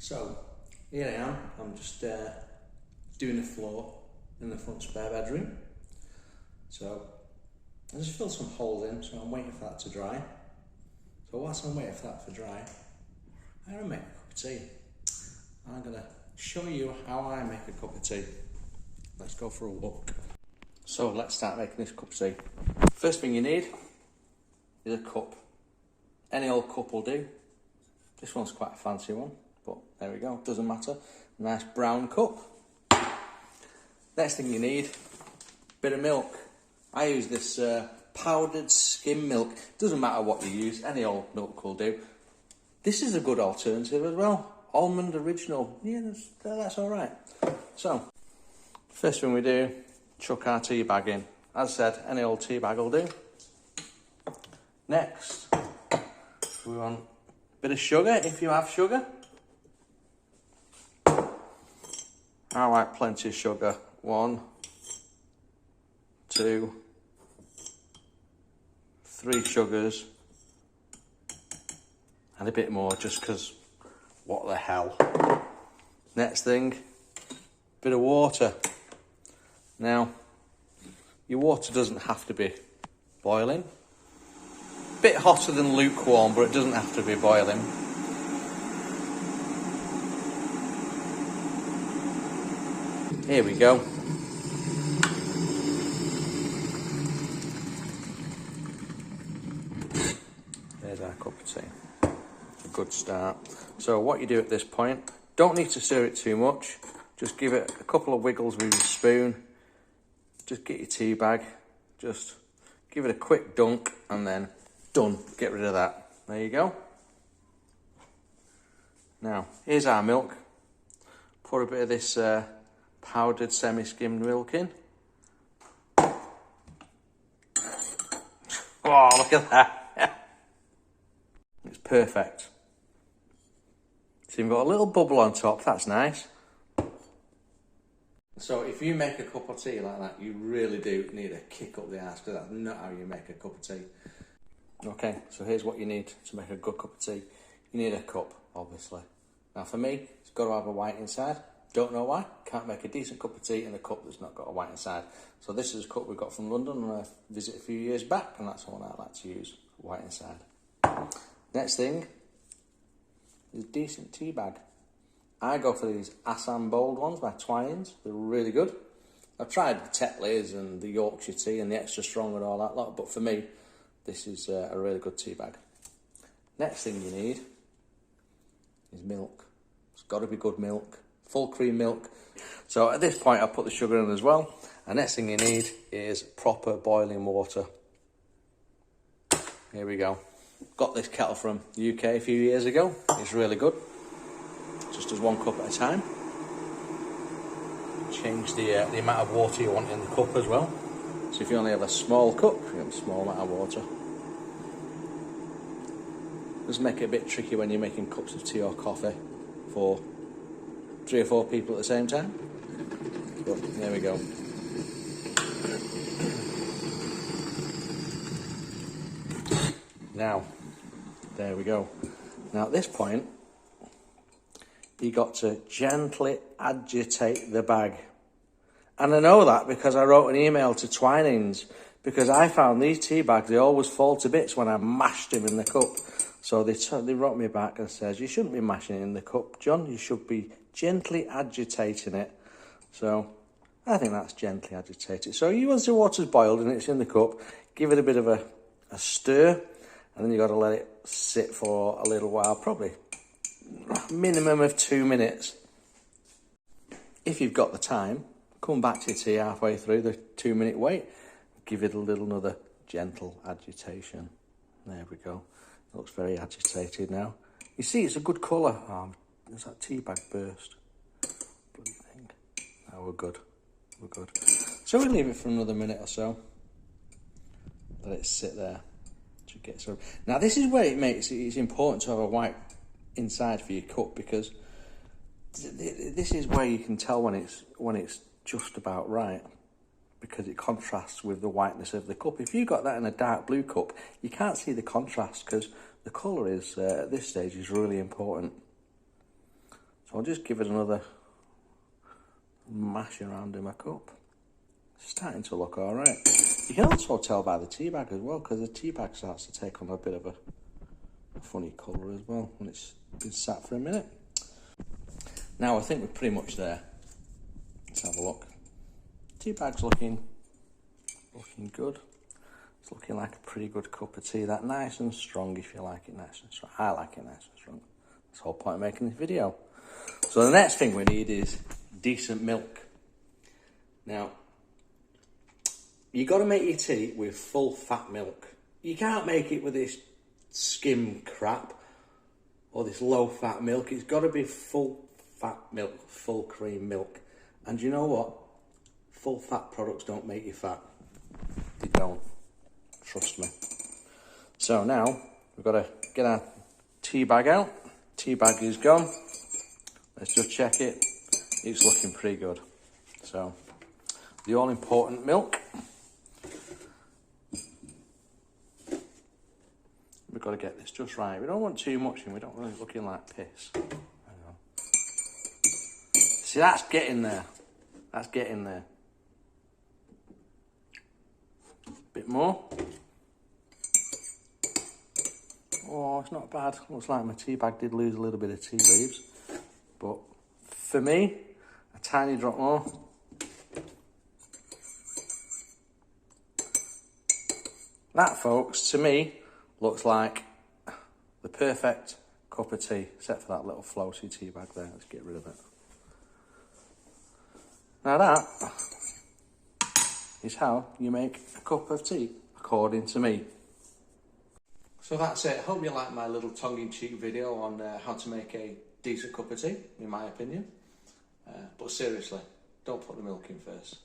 So here I am, I'm just doing the floor in the front spare bedroom. So I just filled some holes in, so I'm waiting for that to dry. So whilst I'm waiting for that to dry, I'm going to make a cup of tea. I'm going to show you how I make a cup of tea. Let's go for a walk. So let's start making this cup of tea. First thing you need is a cup. Any old cup will do. This one's quite a fancy one, but there we go, doesn't matter. Nice brown cup. Next thing you need, bit of milk. I use this powdered skim milk. Doesn't matter what you use, any old milk will do. This is a good alternative as well. Almond original, yeah, that's all right. So, first thing we do, chuck our tea bag in. As I said, any old tea bag will do. Next, we want a bit of sugar, if you have sugar. I like plenty of sugar. 1, 2, 3 sugars. And a bit more, just because, what the hell. Next thing, bit of water. Now, your water doesn't have to be boiling. Bit hotter than lukewarm, but it doesn't have to be boiling. Here we go. There's our cup of tea. A good start. So what you do at this point, don't need to stir it too much. Just give it a couple of wiggles with your spoon. Just get your tea bag. Just give it a quick dunk and then done. Get rid of that. There you go. Now, here's our milk. Pour a bit of this powdered semi-skimmed milk in. Oh, look at that. It's perfect. So you've got a little bubble on top, that's nice. So if you make a cup of tea like that, you really do need a kick up the arse, because that's not how you make a cup of tea. Okay, so here's what you need to make a good cup of tea. You need a cup, obviously. Now for me, it's got to have a white inside. Don't know why. Can't make a decent cup of tea in a cup that's not got a white inside. So this is a cup we got from London on a visit a few years back, and that's the one I like to use, white inside. Next thing is a decent tea bag. I go for these Assam Bold ones by Twinings. They're really good. I've tried the Tetleys and the Yorkshire tea and the Extra Strong and all that lot, but for me, this is a really good tea bag. Next thing you need is milk. It's got to be good milk. Full cream milk. So at this point, I'll put the sugar in as well. And next thing you need is proper boiling water. Here we go. Got this kettle from the UK a few years ago. It's really good. Just does 1 cup at a time. Change the amount of water you want in the cup as well. So if you only have a small cup, you have a small amount of water. Does make it a bit tricky when you're making cups of tea or coffee for 3 or 4 people at the same time. But there we go. Now, there we go. Now at this point, you got to gently agitate the bag. And I know that because I wrote an email to Twinings, because I found these tea bags, they always fall to bits when I mashed them in the cup. So they wrote me back and says, you shouldn't be mashing it in the cup, John. You should be gently agitating it. So I think that's gently agitated. So once the water's boiled and it's in the cup, give it a bit of a stir, and then you've got to let it sit for a little while, probably a minimum of 2 minutes. If you've got the time, come back to your tea halfway through the 2-minute wait. Give it another gentle agitation. There we go. It looks very agitated now. You see, it's a good colour. Oh, there's that tea bag burst. Bloody thing. No, we're good. We're good. So we'll leave it for another minute or so. Let it sit there. Now this is where it's important to have a white inside for your cup, because this is where you can tell when it's just about right, because it contrasts with the whiteness of the cup. If you got that in a dark blue cup, you can't see the contrast, because the colour is at this stage is really important. So I'll just give it another mash around in my cup. It's starting to look all right. You can also tell by the tea bag as well, because the tea bag starts to take on a bit of a funny colour as well when it's been sat for a minute. Now I think we're pretty much there. Let's have a look. Tea bag's looking good. It's looking like a pretty good cup of tea. That nice and strong, if you like it nice and strong. I like it nice and strong. That's the whole point of making this video. So the next thing we need is decent milk. Now, you got to make your tea with full fat milk. You can't make it with this skim crap or this low fat milk. It's got to be full fat milk, full cream milk. And you know what? Full fat products don't make you fat. They don't. Trust me. So now we've got to get our tea bag out. Tea bag is gone. Let's just check it. It's looking pretty good. So the all important milk. We've got to get this just right. We don't want too much and we don't want it looking like piss. See, that's getting there. That's getting there. Bit more. Oh, it's not bad. Looks like my tea bag did lose a little bit of tea leaves. But for me, a tiny drop more. That, folks, to me, looks like the perfect cup of tea, except for that little floaty tea bag there. Let's get rid of it. Now that is how you make a cup of tea, according to me. So that's it. Hope you liked my little tongue-in-cheek video on how to make a decent cup of tea, in my opinion. But seriously, don't put the milk in first.